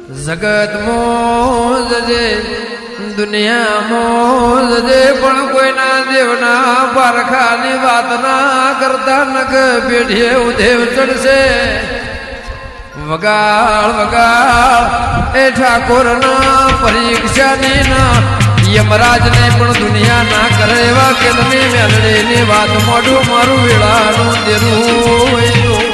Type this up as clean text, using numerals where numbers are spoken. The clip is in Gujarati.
જગત મોજ જે દુનિયા મોજ જે પણ કોઈના દેવના પારખાની વાત ના કરતા નક પેઢીએ ઉધેવ ચડશે વગાડ વગાડ એ ઠાકોરના પરીક્ષાની ના યમરાજને પણ દુનિયા ના કરે એવા કે તમે મેલડીની વાત મોઢું મારું વેળાનું દેરું